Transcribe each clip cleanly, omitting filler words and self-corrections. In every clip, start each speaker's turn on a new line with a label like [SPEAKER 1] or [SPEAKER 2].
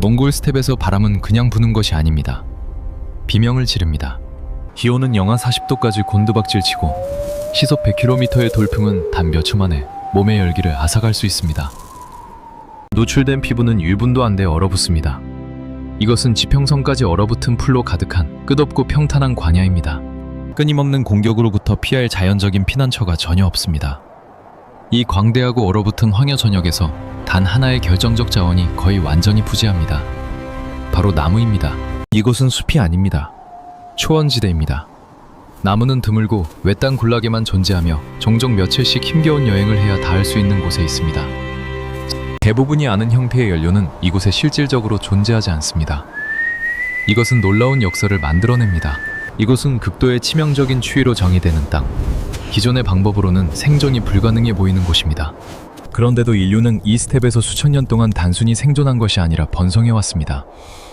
[SPEAKER 1] 몽골 스텝에서 바람은 그냥 부는 것이 아닙니다. 비명을 지릅니다. 기온은 영하 40도까지 곤두박질치고 시속 100km의 돌풍은 단 몇 초 만에 몸의 열기를 앗아갈 수 있습니다. 노출된 피부는 1분도 안 돼 얼어붙습니다. 이것은 지평선까지 얼어붙은 풀로 가득한 끝없고 평탄한 광야입니다. 끊임없는 공격으로부터 피할 자연적인 피난처가 전혀 없습니다. 이 광대하고 얼어붙은 황야 전역에서 단 하나의 결정적 자원이 거의 완전히 부재합니다. 바로 나무입니다. 이곳은 숲이 아닙니다. 초원지대입니다. 나무는 드물고 외딴 군락에만 존재하며 종종 며칠씩 힘겨운 여행을 해야 닿을 수 있는 곳에 있습니다. 대부분이 아는 형태의 연료는 이곳에 실질적으로 존재하지 않습니다. 이것은 놀라운 역사를 만들어냅니다. 이곳은 극도의 치명적인 추위로 정의되는 땅. 기존의 방법으로는 생존이 불가능해 보이는 곳입니다. 그런데도 인류는 이 스텝에서 수천 년 동안 단순히 생존한 것이 아니라 번성해왔습니다.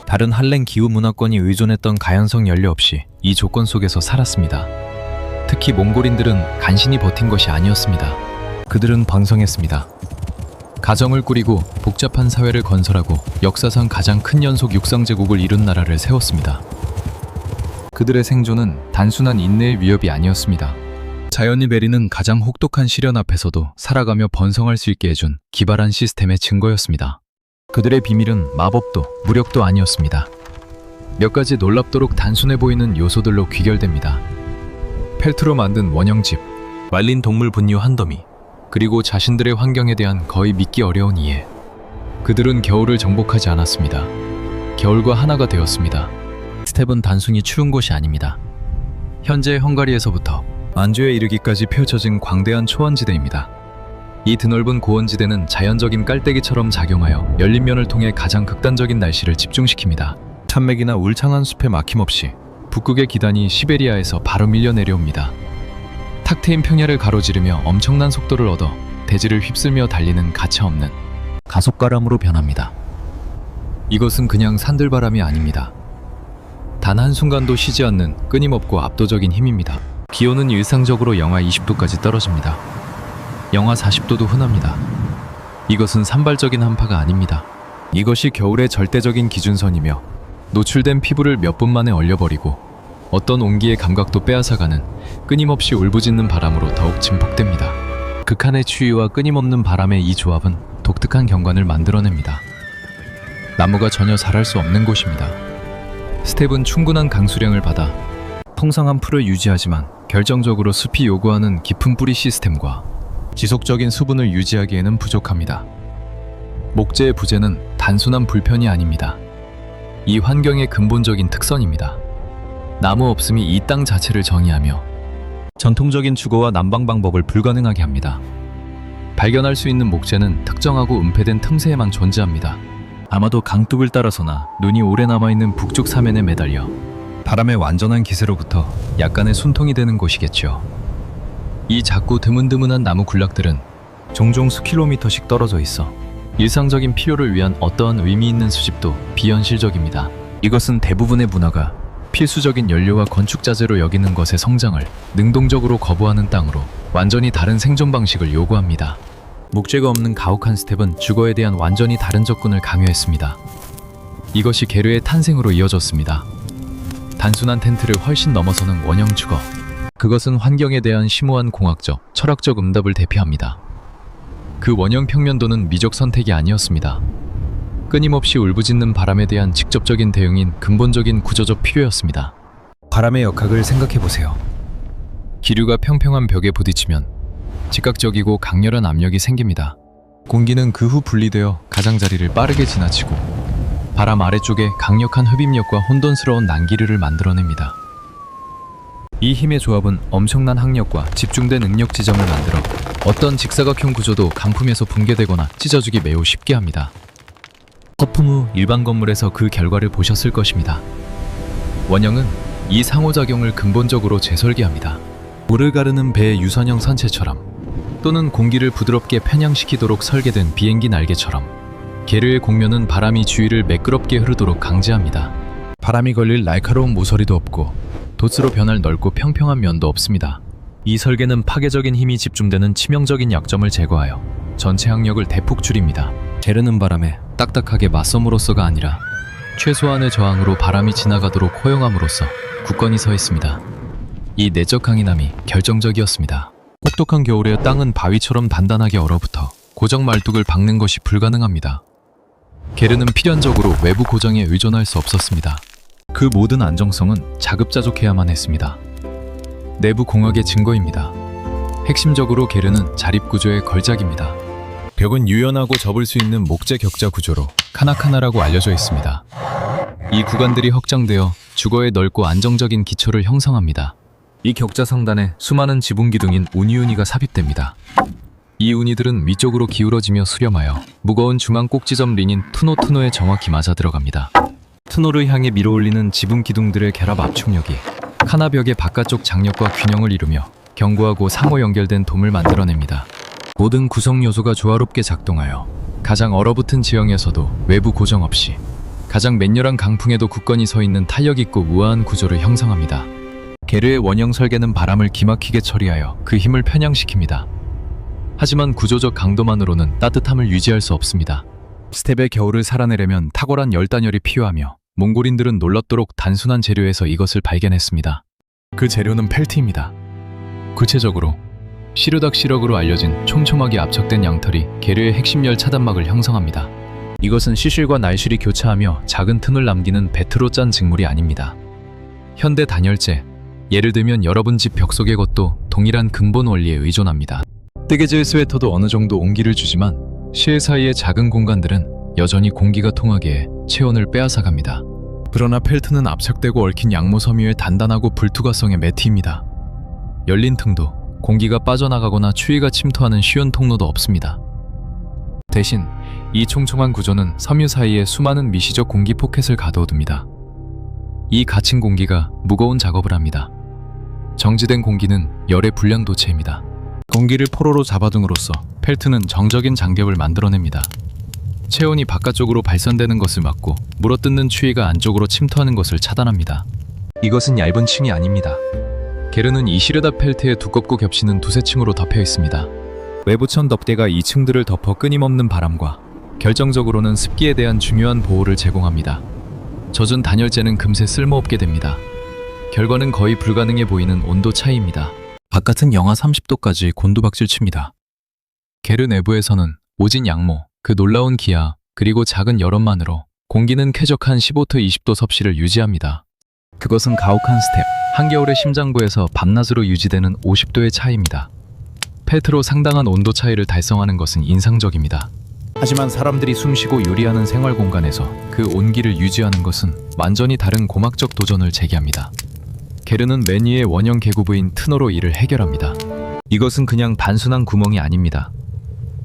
[SPEAKER 1] 다른 한랭 기후 문화권이 의존했던 가연성 연료 없이 이 조건 속에서 살았습니다. 특히 몽골인들은 간신히 버틴 것이 아니었습니다. 그들은 번성했습니다. 가정을 꾸리고 복잡한 사회를 건설하고 역사상 가장 큰 연속 육상제국을 이룬 나라를 세웠습니다. 그들의 생존은 단순한 인내의 위협이 아니었습니다. 자연이 내리는 가장 혹독한 시련 앞에서도 살아가며 번성할 수 있게 해준 기발한 시스템의 증거였습니다. 그들의 비밀은 마법도 무력도 아니었습니다. 몇 가지 놀랍도록 단순해 보이는 요소들로 귀결됩니다. 펠트로 만든 원형집, 말린 동물 분유 한 더미, 그리고 자신들의 환경에 대한 거의 믿기 어려운 이해. 그들은 겨울을 정복하지 않았습니다. 겨울과 하나가 되었습니다. 스텝은 단순히 추운 곳이 아닙니다. 현재 헝가리에서부터 만주에 이르기까지 펼쳐진 광대한 초원지대입니다. 이 드넓은 고원지대는 자연적인 깔때기처럼 작용하여 열린 면을 통해 가장 극단적인 날씨를 집중시킵니다. 산맥이나 울창한 숲에 막힘없이 북극의 기단이 시베리아에서 바로 밀려 내려옵니다. 탁 트인 평야를 가로지르며 엄청난 속도를 얻어 대지를 휩쓸며 달리는 가차없는 가속바람으로 변합니다. 이것은 그냥 산들바람이 아닙니다. 단 한순간도 쉬지 않는 끊임없고 압도적인 힘입니다. 기온은 일상적으로 영하 20도까지 떨어집니다. 영하 40도도 흔합니다. 이것은 산발적인 한파가 아닙니다. 이것이 겨울의 절대적인 기준선이며 노출된 피부를 몇 분 만에 얼려버리고 어떤 온기의 감각도 빼앗아가는 끊임없이 울부짖는 바람으로 더욱 증폭됩니다. 극한의 추위와 끊임없는 바람의 이 조합은 독특한 경관을 만들어냅니다. 나무가 전혀 자랄 수 없는 곳입니다. 스텝은 충분한 강수량을 받아 풍성한 풀을 유지하지만 결정적으로 숲이 요구하는 깊은 뿌리 시스템과 지속적인 수분을 유지하기에는 부족합니다. 목재의 부재는 단순한 불편이 아닙니다. 이 환경의 근본적인 특성입니다. 나무 없음이 이 땅 자체를 정의하며 전통적인 주거와 난방 방법을 불가능하게 합니다. 발견할 수 있는 목재는 특정하고 은폐된 틈새에만 존재합니다. 아마도 강둑을 따라서나 눈이 오래 남아있는 북쪽 사면에 매달려 바람의 완전한 기세로부터 약간의 숨통이 되는 곳이겠죠. 이 작고 드문드문한 나무 군락들은 종종 수킬로미터씩 떨어져 있어 일상적인 필요를 위한 어떠한 의미 있는 수집도 비현실적입니다. 이것은 대부분의 문화가 필수적인 연료와 건축자재로 여기는 것의 성장을 능동적으로 거부하는 땅으로 완전히 다른 생존 방식을 요구합니다. 목재가 없는 가혹한 스텝은 주거에 대한 완전히 다른 접근을 강요했습니다. 이것이 게르의 탄생으로 이어졌습니다. 단순한 텐트를 훨씬 넘어서는 원형 주거. 그것은 환경에 대한 심오한 공학적, 철학적 응답을 대표합니다. 그 원형 평면도는 미적 선택이 아니었습니다. 끊임없이 울부짖는 바람에 대한 직접적인 대응인 근본적인 구조적 필요였습니다. 바람의 역학을 생각해보세요. 기류가 평평한 벽에 부딪히면 즉각적이고 강렬한 압력이 생깁니다. 공기는 그 후 분리되어 가장자리를 빠르게 지나치고 바람 아래쪽에 강력한 흡입력과 혼돈스러운 난기류를 만들어냅니다. 이 힘의 조합은 엄청난 항력과 집중된 응력 지점을 만들어 어떤 직사각형 구조도 강풍에서 붕괴되거나 찢어지기 매우 쉽게 합니다. 거품 후 일반 건물에서 그 결과를 보셨을 것입니다. 원형은 이 상호작용을 근본적으로 재설계합니다. 물을 가르는 배의 유선형 선체처럼 또는 공기를 부드럽게 편향시키도록 설계된 비행기 날개처럼 게르의 공면은 바람이 주위를 매끄럽게 흐르도록 강제합니다. 바람이 걸릴 날카로운 모서리도 없고 돛으로 변할 넓고 평평한 면도 없습니다. 이 설계는 파괴적인 힘이 집중되는 치명적인 약점을 제거하여 전체 항력을 대폭 줄입니다. 게르는 바람에 딱딱하게 맞섬으로써가 아니라 최소한의 저항으로 바람이 지나가도록 허용함으로써 굳건히 서 있습니다. 이 내적 강인함이 결정적이었습니다. 혹독한 겨울에 땅은 바위처럼 단단하게 얼어붙어 고정 말뚝을 박는 것이 불가능합니다. 게르는 필연적으로 외부 고정에 의존할 수 없었습니다. 그 모든 안정성은 자급자족해야만 했습니다. 내부 공학의 증거입니다. 핵심적으로 게르는 자립구조의 걸작입니다. 벽은 유연하고 접을 수 있는 목재 격자 구조로 카나카나라고 알려져 있습니다. 이 구간들이 확장되어 주거의 넓고 안정적인 기초를 형성합니다. 이 격자 상단에 수많은 지붕 기둥인 우니우니가 삽입됩니다. 이 우니들은 위쪽으로 기울어지며 수렴하여 무거운 중앙 꼭지점 린인 투노투노에 정확히 맞아 들어갑니다. 투노를 향해 밀어올리는 지붕 기둥들의 결합 압축력이 카나벽의 바깥쪽 장력과 균형을 이루며 견고하고 상호 연결된 돔을 만들어냅니다. 모든 구성 요소가 조화롭게 작동하여 가장 얼어붙은 지형에서도 외부 고정 없이 가장 맹렬한 강풍에도 굳건히 서 있는 탄력 있고 우아한 구조를 형성합니다. 게르의 원형 설계는 바람을 기막히게 처리하여 그 힘을 편향시킵니다. 하지만 구조적 강도만으로는 따뜻함을 유지할 수 없습니다. 스텝의 겨울을 살아내려면 탁월한 열단열이 필요하며 몽골인들은 놀랍도록 단순한 재료에서 이것을 발견했습니다. 그 재료는 펠트입니다. 구체적으로 시르닥 시럭으로 알려진 촘촘하게 압착된 양털이 게르의 핵심열 차단막을 형성합니다. 이것은 시실과 날실이 교차하며 작은 틈을 남기는 배트로 짠 직물이 아닙니다. 현대 단열재, 예를 들면 여러분 집 벽 속의 것도 동일한 근본 원리에 의존합니다. 뜨개질 스웨터도 어느 정도 온기를 주지만 실 사이의 작은 공간들은 여전히 공기가 통하게 해 체온을 빼앗아갑니다. 그러나 펠트는 압착되고 얽힌 양모 섬유의 단단하고 불투과성의 매트입니다. 열린 틈도 공기가 빠져나가거나 추위가 침투하는 쉬운 통로도 없습니다. 대신 이 촘촘한 구조는 섬유 사이에 수많은 미시적 공기 포켓을 가둬둡니다. 이 갇힌 공기가 무거운 작업을 합니다. 정지된 공기는 열의 불량도체입니다. 공기를 포로로 잡아둠으로써 펠트는 정적인 장벽을 만들어냅니다. 체온이 바깥쪽으로 발산되는 것을 막고 물어뜯는 추위가 안쪽으로 침투하는 것을 차단합니다. 이것은 얇은 층이 아닙니다. 게르는 이 시르다 펠트에 두껍고 겹치는 두세 층으로 덮여 있습니다. 외부천 덮개가 이 층들을 덮어 끊임없는 바람과 결정적으로는 습기에 대한 중요한 보호를 제공합니다. 젖은 단열재는 금세 쓸모없게 됩니다. 결과는 거의 불가능해 보이는 온도 차이입니다. 바깥은 영하 30도까지 곤두박질 칩니다. 게르 내부에서는 오진 양모, 그 놀라운 기하, 그리고 작은 열원만으로 공기는 쾌적한 15-20도 섭씨를 유지합니다. 그것은 가혹한 스텝, 한겨울의 심장부에서 밤낮으로 유지되는 50도의 차이입니다. 펠트로 상당한 온도 차이를 달성하는 것은 인상적입니다. 하지만 사람들이 숨쉬고 요리하는 생활 공간에서 그 온기를 유지하는 것은 완전히 다른 고막적 도전을 제기합니다. 게르는 맨 위의 원형 계구부인 트노로 이를 해결합니다. 이것은 그냥 단순한 구멍이 아닙니다.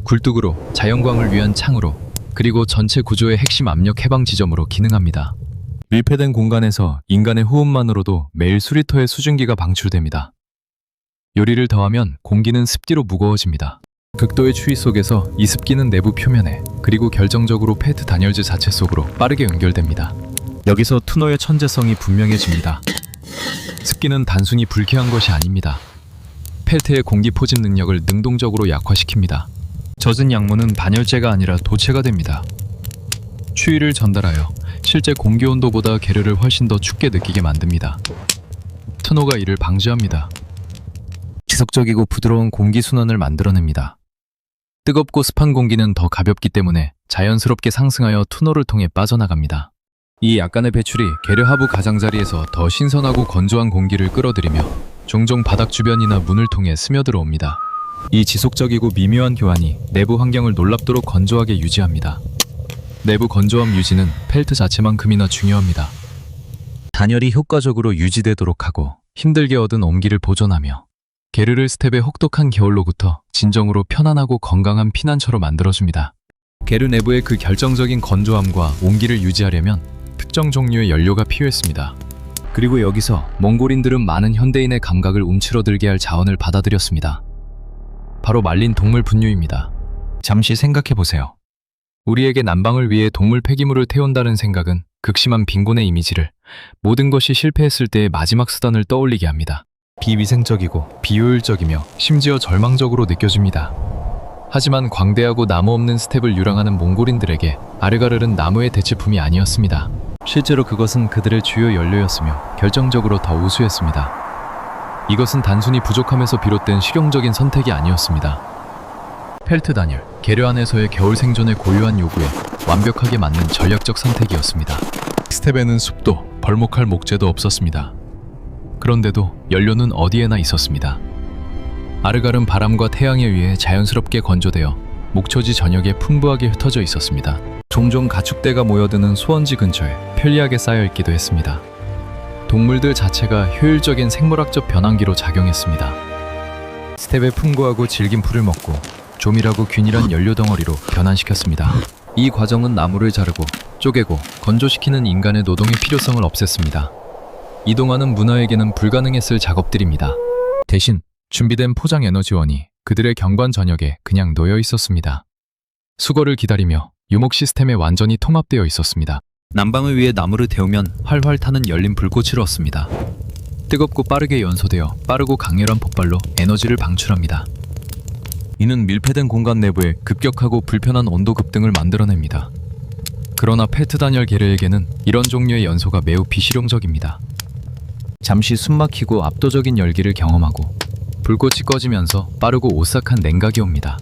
[SPEAKER 1] 굴뚝으로, 자연광을 위한 창으로, 그리고 전체 구조의 핵심 압력 해방 지점으로 기능합니다. 밀폐된 공간에서 인간의 호흡만으로도 매일 수리터의 수증기가 방출됩니다. 요리를 더하면 공기는 습기로 무거워집니다. 극도의 추위 속에서 이 습기는 내부 표면에, 그리고 결정적으로 펠트 단열재 자체 속으로 빠르게 연결됩니다. 여기서 투노의 천재성이 분명해집니다. 습기는 단순히 불쾌한 것이 아닙니다. 펠트의 공기 포집 능력을 능동적으로 약화시킵니다. 젖은 양모는 단열재가 아니라 도체가 됩니다. 추위를 전달하여 실제 공기 온도보다 게르를 훨씬 더 춥게 느끼게 만듭니다. 투노가 이를 방지합니다. 지속적이고 부드러운 공기 순환을 만들어냅니다. 뜨겁고 습한 공기는 더 가볍기 때문에 자연스럽게 상승하여 투노를 통해 빠져나갑니다. 이 약간의 배출이 게르 하부 가장자리에서 더 신선하고 건조한 공기를 끌어들이며 종종 바닥 주변이나 문을 통해 스며들어 옵니다. 이 지속적이고 미묘한 교환이 내부 환경을 놀랍도록 건조하게 유지합니다. 내부 건조함 유지는 펠트 자체만큼이나 중요합니다. 단열이 효과적으로 유지되도록 하고 힘들게 얻은 온기를 보존하며 게르를 스텝의 혹독한 겨울로부터 진정으로 편안하고 건강한 피난처로 만들어줍니다. 게르 내부의 그 결정적인 건조함과 온기를 유지하려면 특정 종류의 연료가 필요했습니다. 그리고 여기서 몽골인들은 많은 현대인의 감각을 움츠러들게 할 자원을 받아들였습니다. 바로 말린 동물 분유입니다. 잠시 생각해보세요. 우리에게 난방을 위해 동물 폐기물을 태운다는 생각은 극심한 빈곤의 이미지를, 모든 것이 실패했을 때의 마지막 수단을 떠올리게 합니다. 비위생적이고 비효율적이며 심지어 절망적으로 느껴집니다. 하지만 광대하고 나무 없는 스텝을 유랑하는 몽골인들에게 아르가르는 나무의 대체품이 아니었습니다. 실제로 그것은 그들의 주요 연료였으며 결정적으로 더 우수했습니다. 이것은 단순히 부족함에서 비롯된 실용적인 선택이 아니었습니다. 펠트 단열, 계류 안에서의 겨울 생존의 고유한 요구에 완벽하게 맞는 전략적 선택이었습니다. 스텝에는 숲도 벌목할 목재도 없었습니다. 그런데도 연료는 어디에나 있었습니다. 아르갈은 바람과 태양에 의해 자연스럽게 건조되어 목초지 전역에 풍부하게 흩어져 있었습니다. 종종 가축대가 모여드는 소원지 근처에 편리하게 쌓여있기도 했습니다. 동물들 자체가 효율적인 생물학적 변환기로 작용했습니다. 스텝에 풍부하고 질긴 풀을 먹고 조밀하고 균일한 연료 덩어리로 변환시켰습니다. 이 과정은 나무를 자르고 쪼개고 건조시키는 인간의 노동의 필요성을 없앴습니다. 이동하는 문화에게는 불가능했을 작업들입니다. 대신 준비된 포장 에너지원이 그들의 경관 전역에 그냥 놓여 있었습니다. 수거를 기다리며 유목 시스템에 완전히 통합되어 있었습니다. 난방을 위해 나무를 데우면 활활 타는 열린 불꽃을 얻습니다. 뜨겁고 빠르게 연소되어 빠르고 강렬한 폭발로 에너지를 방출합니다. 이는 밀폐된 공간 내부에 급격하고 불편한 온도 급등을 만들어냅니다. 그러나 펠트 단열 계류에게는 이런 종류의 연소가 매우 비실용적입니다. 잠시 숨막히고 압도적인 열기를 경험하고 불꽃이 꺼지면서 빠르고 오싹한 냉각이 옵니다.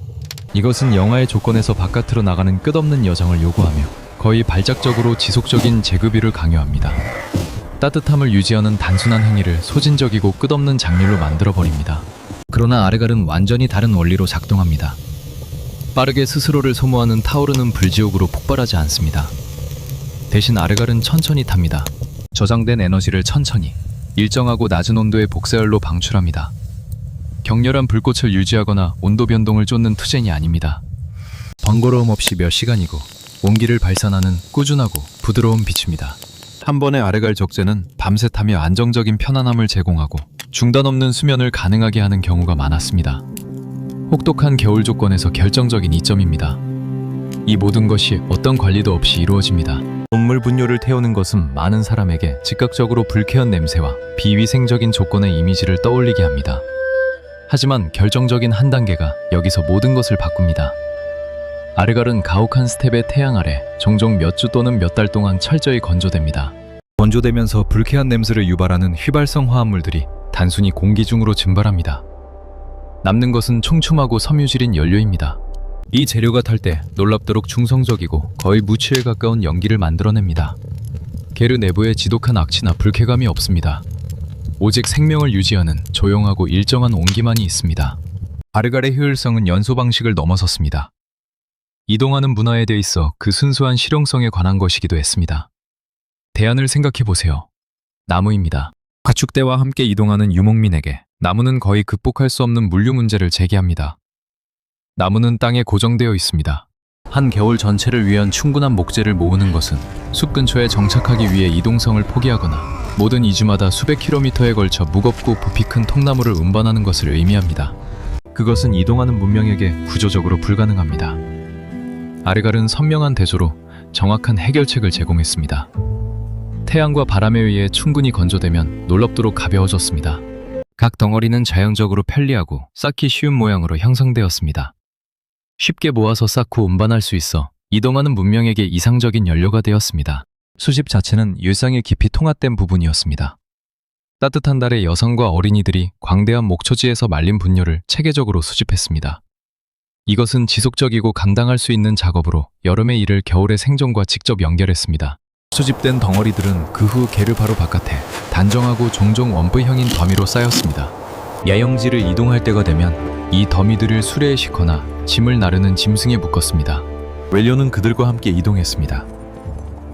[SPEAKER 1] 이것은 영하의 조건에서 바깥으로 나가는 끝없는 여정을 요구하며 거의 발작적으로 지속적인 재급유를 강요합니다. 따뜻함을 유지하는 단순한 행위를 소진적이고 끝없는 장렬로 만들어버립니다. 그러나 아르갈은 완전히 다른 원리로 작동합니다. 빠르게 스스로를 소모하는 타오르는 불지옥으로 폭발하지 않습니다. 대신 아르갈은 천천히 탑니다. 저장된 에너지를 천천히 일정하고 낮은 온도의 복사열로 방출합니다. 격렬한 불꽃을 유지하거나 온도 변동을 쫓는 투쟁이 아닙니다. 번거로움 없이 몇 시간이고 온기를 발산하는 꾸준하고 부드러운 빛입니다. 한 번의 아르갈 적재는 밤새 타며 안정적인 편안함을 제공하고 중단 없는 수면을 가능하게 하는 경우가 많았습니다. 혹독한 겨울 조건에서 결정적인 이점입니다. 이 모든 것이 어떤 관리도 없이 이루어집니다. 동물 분뇨를 태우는 것은 많은 사람에게 즉각적으로 불쾌한 냄새와 비위생적인 조건의 이미지를 떠올리게 합니다. 하지만 결정적인 한 단계가 여기서 모든 것을 바꿉니다. 아르갈은 가혹한 스텝의 태양 아래 종종 몇 주 또는 몇 달 동안 철저히 건조됩니다. 건조되면서 불쾌한 냄새를 유발하는 휘발성 화합물들이 단순히 공기 중으로 증발합니다. 남는 것은 촘촘하고 섬유질인 연료입니다. 이 재료가 탈 때 놀랍도록 중성적이고 거의 무취에 가까운 연기를 만들어냅니다. 게르 내부에 지독한 악취나 불쾌감이 없습니다. 오직 생명을 유지하는 조용하고 일정한 온기만이 있습니다. 아르갈의 효율성은 연소 방식을 넘어섰습니다. 이동하는 문화에 대해 있어 그 순수한 실용성에 관한 것이기도 했습니다. 대안을 생각해 보세요. 나무입니다. 가축대와 함께 이동하는 유목민에게 나무는 거의 극복할 수 없는 물류 문제를 제기합니다. 나무는 땅에 고정되어 있습니다. 한 겨울 전체를 위한 충분한 목재를 모으는 것은 숲 근처에 정착하기 위해 이동성을 포기하거나 모든 2주마다 수백 킬로미터에 걸쳐 무겁고 부피 큰 통나무를 운반하는 것을 의미합니다. 그것은 이동하는 문명에게 구조적으로 불가능합니다. 아르갈은 선명한 대조로 정확한 해결책을 제공했습니다. 태양과 바람에 의해 충분히 건조되면 놀랍도록 가벼워졌습니다. 각 덩어리는 자연적으로 편리하고 쌓기 쉬운 모양으로 형성되었습니다. 쉽게 모아서 쌓고 운반할 수 있어 이동하는 문명에게 이상적인 연료가 되었습니다. 수집 자체는 일상에 깊이 통합된 부분이었습니다. 따뜻한 달에 여성과 어린이들이 광대한 목초지에서 말린 분뇨를 체계적으로 수집했습니다. 이것은 지속적이고 감당할 수 있는 작업으로 여름의 일을 겨울의 생존과 직접 연결했습니다. 수집된 덩어리들은 그 후 게르 바로 바깥에 단정하고 종종 원부형인 더미로 쌓였습니다. 야영지를 이동할 때가 되면 이 더미들을 수레에 싣거나 짐을 나르는 짐승에 묶었습니다. 웰료는 그들과 함께 이동했습니다.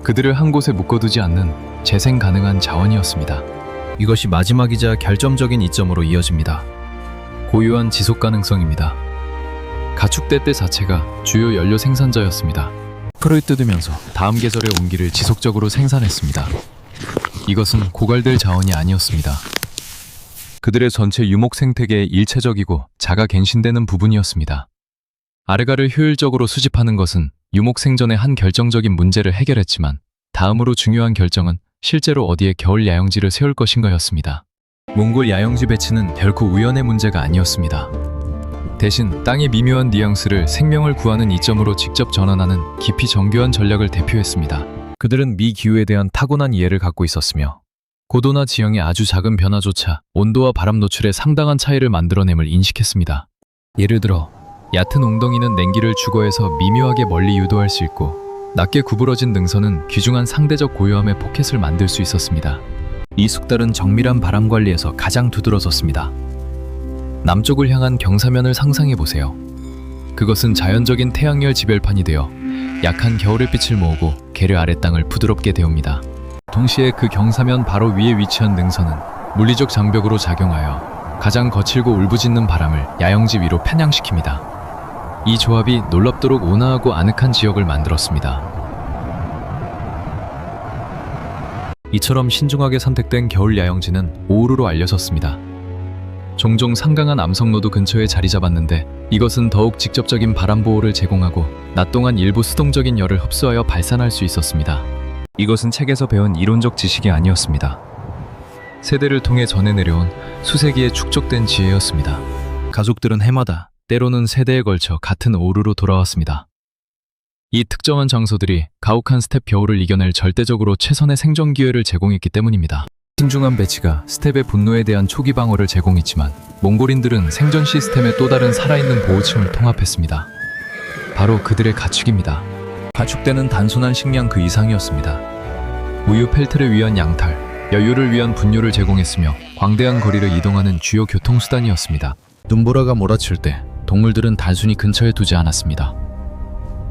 [SPEAKER 1] 그들을 한 곳에 묶어두지 않는 재생 가능한 자원이었습니다. 이것이 마지막이자 결정적인 이점으로 이어집니다. 고유한 지속 가능성입니다. 가축대 때 자체가 주요 연료 생산자였습니다. 풀을 뜯으면서 다음 계절의 온기를 지속적으로 생산했습니다. 이것은 고갈될 자원이 아니었습니다. 그들의 전체 유목 생태계의 일체적이고 자가 갱신되는 부분이었습니다. 아르갈을 효율적으로 수집하는 것은 유목 생존의 한 결정적인 문제를 해결했지만 다음으로 중요한 결정은 실제로 어디에 겨울 야영지를 세울 것인가였습니다. 몽골 야영지 배치는 결코 우연의 문제가 아니었습니다. 대신 땅의 미묘한 뉘앙스를 생명을 구하는 이점으로 직접 전환하는 깊이 정교한 전략을 대표했습니다. 그들은 미기후에 대한 타고난 이해를 갖고 있었으며 고도나 지형의 아주 작은 변화조차 온도와 바람 노출에 상당한 차이를 만들어냄을 인식했습니다. 예를 들어 얕은 웅덩이는 냉기를 주거해서 미묘하게 멀리 유도할 수 있고 낮게 구부러진 능선은 귀중한 상대적 고요함의 포켓을 만들 수 있었습니다. 이 숙달은 정밀한 바람 관리에서 가장 두드러졌습니다. 남쪽을 향한 경사면을 상상해보세요. 그것은 자연적인 태양열 지별판이 되어 약한 겨울의 빛을 모으고 게르 아래 땅을 부드럽게 데웁니다. 동시에 그 경사면 바로 위에 위치한 능선은 물리적 장벽으로 작용하여 가장 거칠고 울부짖는 바람을 야영지 위로 편향시킵니다. 이 조합이 놀랍도록 온화하고 아늑한 지역을 만들었습니다. 이처럼 신중하게 선택된 겨울 야영지는 오우루로 알려졌습니다. 종종 상강한 암석로도 근처에 자리 잡았는데 이것은 더욱 직접적인 바람 보호를 제공하고 낮 동안 일부 수동적인 열을 흡수하여 발산할 수 있었습니다. 이것은 책에서 배운 이론적 지식이 아니었습니다. 세대를 통해 전해 내려온 수세기에 축적된 지혜였습니다. 가족들은 해마다 때로는 세대에 걸쳐 같은 오우루로 돌아왔습니다. 이 특정한 장소들이 가혹한 스텝 겨울을 이겨낼 절대적으로 최선의 생존 기회를 제공했기 때문입니다. 신중한 배치가 스텝의 분노에 대한 초기 방어를 제공했지만 몽골인들은 생존 시스템의 또 다른 살아있는 보호층을 통합했습니다. 바로 그들의 가축입니다. 가축대는 단순한 식량 그 이상이었습니다. 우유 펠트를 위한 양탈, 여유를 위한 분유를 제공했으며 광대한 거리를 이동하는 주요 교통수단이었습니다. 눈보라가 몰아칠 때 동물들은 단순히 근처에 두지 않았습니다.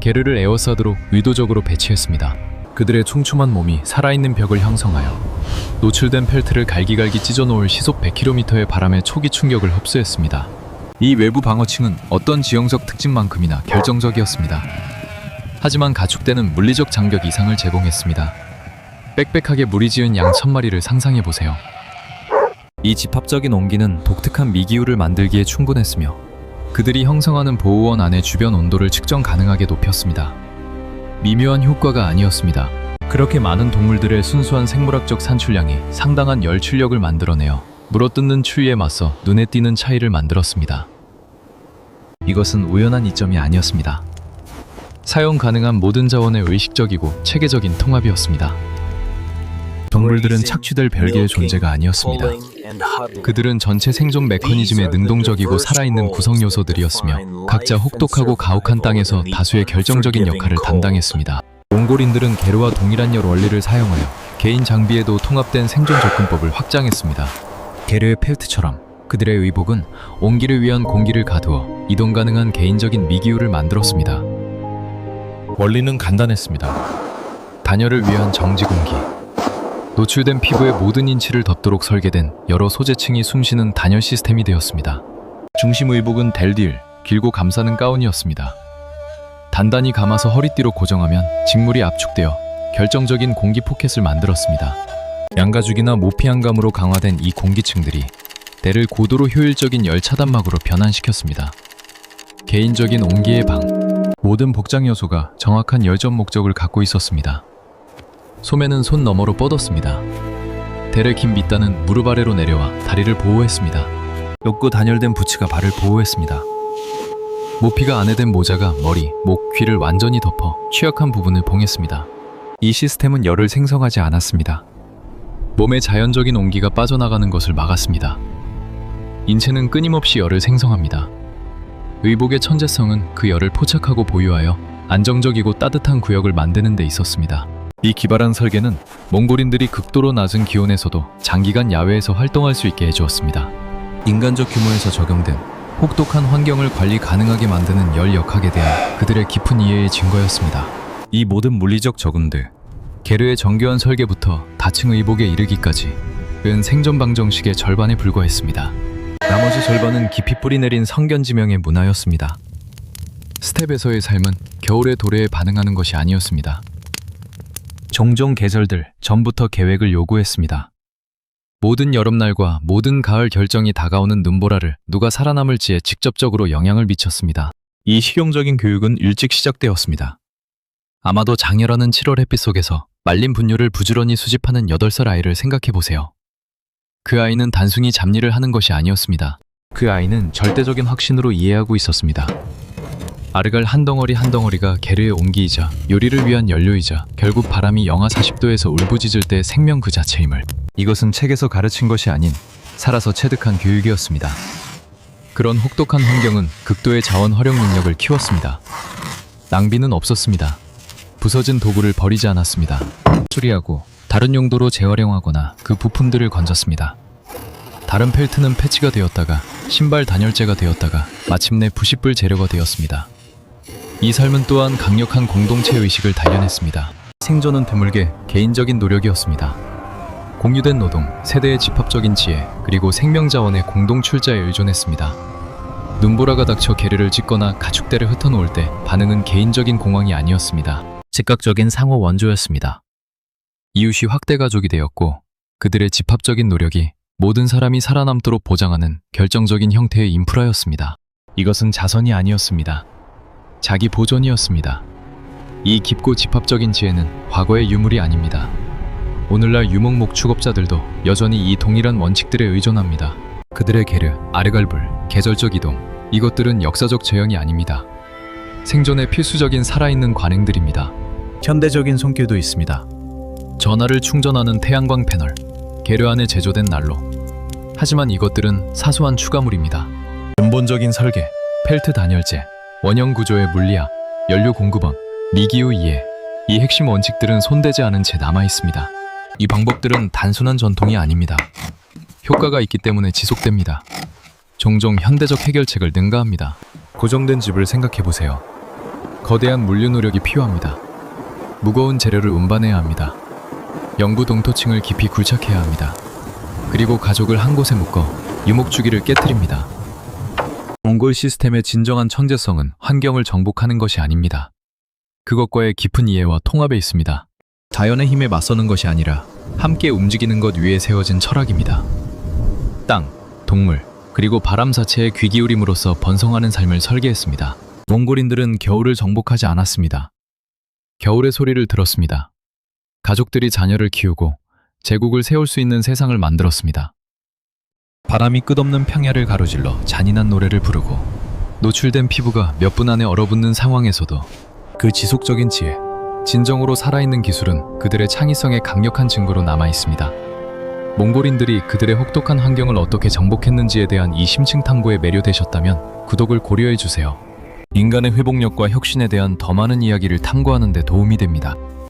[SPEAKER 1] 게르를 에워싸도록 의도적으로 배치했습니다. 그들의 촘촘한 몸이 살아있는 벽을 형성하여 노출된 펠트를 갈기갈기 찢어놓을 시속 100km의 바람의 초기 충격을 흡수했습니다. 이 외부 방어층은 어떤 지형적 특징만큼이나 결정적이었습니다. 하지만 가축대는 물리적 장벽 이상을 제공했습니다. 빽빽하게 무리지은 양 1000마리를 상상해보세요. 이 집합적인 온기는 독특한 미기후를 만들기에 충분했으며 그들이 형성하는 보호원 안의 주변 온도를 측정 가능하게 높였습니다. 미묘한 효과가 아니었습니다. 그렇게 많은 동물들의 순수한 생물학적 산출량이 상당한 열 출력을 만들어내어 물어뜯는 추위에 맞서 눈에 띄는 차이를 만들었습니다. 이것은 우연한 이점이 아니었습니다. 사용 가능한 모든 자원의 의식적이고 체계적인 통합이었습니다. 동물들은 착취될 별개의 존재가 아니었습니다. 그들은 전체 생존 메커니즘의 능동적이고 살아있는 구성 요소들이었으며 각자 혹독하고 가혹한 땅에서 다수의 결정적인 역할을 담당했습니다. 몽골인들은 게르와 동일한 열 원리를 사용하여 개인 장비에도 통합된 생존 접근법을 확장했습니다. 게르의 펠트처럼 그들의 의복은 온기를 위한 공기를 가두어 이동 가능한 개인적인 미기후를 만들었습니다. 원리는 간단했습니다. 단열을 위한 정지 공기, 노출된 피부의 모든 인치를 덮도록 설계된 여러 소재층이 숨쉬는 단열 시스템이 되었습니다. 중심 의복은 델딜, 길고 감싸는 가운이었습니다. 단단히 감아서 허리띠로 고정하면 직물이 압축되어 결정적인 공기 포켓을 만들었습니다. 양가죽이나 모피안감으로 강화된 이 공기층들이 대를 고도로 효율적인 열 차단막으로 변환시켰습니다. 개인적인 온기의 방, 모든 복장 요소가 정확한 열전 목적을 갖고 있었습니다. 소매는 손 너머로 뻗었습니다. 대를 긴 밑단은 무릎 아래로 내려와 다리를 보호했습니다. 높고 단열된 부츠가 발을 보호했습니다. 모피가 안에된 모자가 머리, 목, 귀를 완전히 덮어 취약한 부분을 봉했습니다. 이 시스템은 열을 생성하지 않았습니다. 몸의 자연적인 온기가 빠져나가는 것을 막았습니다. 인체는 끊임없이 열을 생성합니다. 의복의 천재성은 그 열을 포착하고 보유하여 안정적이고 따뜻한 구역을 만드는 데 있었습니다. 이 기발한 설계는 몽골인들이 극도로 낮은 기온에서도 장기간 야외에서 활동할 수 있게 해주었습니다. 인간적 규모에서 적용된 혹독한 환경을 관리 가능하게 만드는 열 역학에 대한 그들의 깊은 이해의 증거였습니다. 이 모든 물리적 적응들, 게르의 정교한 설계부터 다층 의복에 이르기까지 은 생존 방정식의 절반에 불과했습니다. 나머지 절반은 깊이 뿌리내린 성견지명의 문화였습니다. 스텝에서의 삶은 겨울의 도래에 반응하는 것이 아니었습니다. 종종 계절들 전부터 계획을 요구했습니다. 모든 여름날과 모든 가을 결정이 다가오는 눈보라를 누가 살아남을지에 직접적으로 영향을 미쳤습니다. 이 실용적인 교육은 일찍 시작되었습니다. 아마도 장렬하는 7월 햇빛 속에서 말린 분유를 부지런히 수집하는 8살 아이를 생각해보세요. 그 아이는 단순히 잡일을 하는 것이 아니었습니다. 그 아이는 절대적인 확신으로 이해하고 있었습니다. 아르갈 한 덩어리 한 덩어리가 게르의 온기이자 요리를 위한 연료이자 결국 바람이 영하 40도에서 울부짖을 때 생명 그 자체임을, 이것은 책에서 가르친 것이 아닌 살아서 체득한 교육이었습니다. 그런 혹독한 환경은 극도의 자원 활용 능력을 키웠습니다. 낭비는 없었습니다. 부서진 도구를 버리지 않았습니다. 수리하고 다른 용도로 재활용하거나 그 부품들을 건졌습니다. 다른 펠트는 패치가 되었다가 신발 단열재가 되었다가 마침내 부싯불 재료가 되었습니다. 이 삶은 또한 강력한 공동체 의식을 단련했습니다. 생존은 드물게 개인적인 노력이었습니다. 공유된 노동, 세대의 집합적인 지혜, 그리고 생명 자원의 공동 출자에 의존했습니다. 눈보라가 닥쳐 게르를 찢거나 가축대를 흩어놓을 때 반응은 개인적인 공황이 아니었습니다. 즉각적인 상호 원조였습니다. 이웃이 확대 가족이 되었고 그들의 집합적인 노력이 모든 사람이 살아남도록 보장하는 결정적인 형태의 인프라였습니다. 이것은 자선이 아니었습니다. 자기 보존이었습니다. 이 깊고 집합적인 지혜는 과거의 유물이 아닙니다. 오늘날 유목목 축업자들도 여전히 이 동일한 원칙들에 의존합니다. 그들의 게르, 아르갈불, 계절적 이동, 이것들은 역사적 재현이 아닙니다. 생존에 필수적인 살아있는 관행들입니다. 현대적인 손길도 있습니다. 전화를 충전하는 태양광 패널, 게르 안에 제조된 난로. 하지만 이것들은 사소한 추가물입니다. 근본적인 설계, 펠트 단열재, 원형 구조의 물리학, 연료 공급원, 미기후 이해, 이 핵심 원칙들은 손대지 않은 채 남아있습니다. 이 방법들은 단순한 전통이 아닙니다. 효과가 있기 때문에 지속됩니다. 종종 현대적 해결책을 능가합니다. 고정된 집을 생각해보세요. 거대한 물류 노력이 필요합니다. 무거운 재료를 운반해야 합니다. 영구 동토층을 깊이 굴착해야 합니다. 그리고 가족을 한 곳에 묶어 유목주기를 깨뜨립니다. 몽골 시스템의 진정한 천재성은 환경을 정복하는 것이 아닙니다. 그것과의 깊은 이해와 통합에 있습니다. 자연의 힘에 맞서는 것이 아니라 함께 움직이는 것 위에 세워진 철학입니다. 땅, 동물, 그리고 바람 자체에 귀 기울임으로써 번성하는 삶을 설계했습니다. 몽골인들은 겨울을 정복하지 않았습니다. 겨울의 소리를 들었습니다. 가족들이 자녀를 키우고 제국을 세울 수 있는 세상을 만들었습니다. 바람이 끝없는 평야를 가로질러 잔인한 노래를 부르고 노출된 피부가 몇 분 안에 얼어붙는 상황에서도 그 지속적인 지혜, 진정으로 살아있는 기술은 그들의 창의성의 강력한 증거로 남아있습니다. 몽골인들이 그들의 혹독한 환경을 어떻게 정복했는지에 대한 이 심층 탐구에 매료되셨다면 구독을 고려해주세요. 인간의 회복력과 혁신에 대한 더 많은 이야기를 탐구하는 데 도움이 됩니다.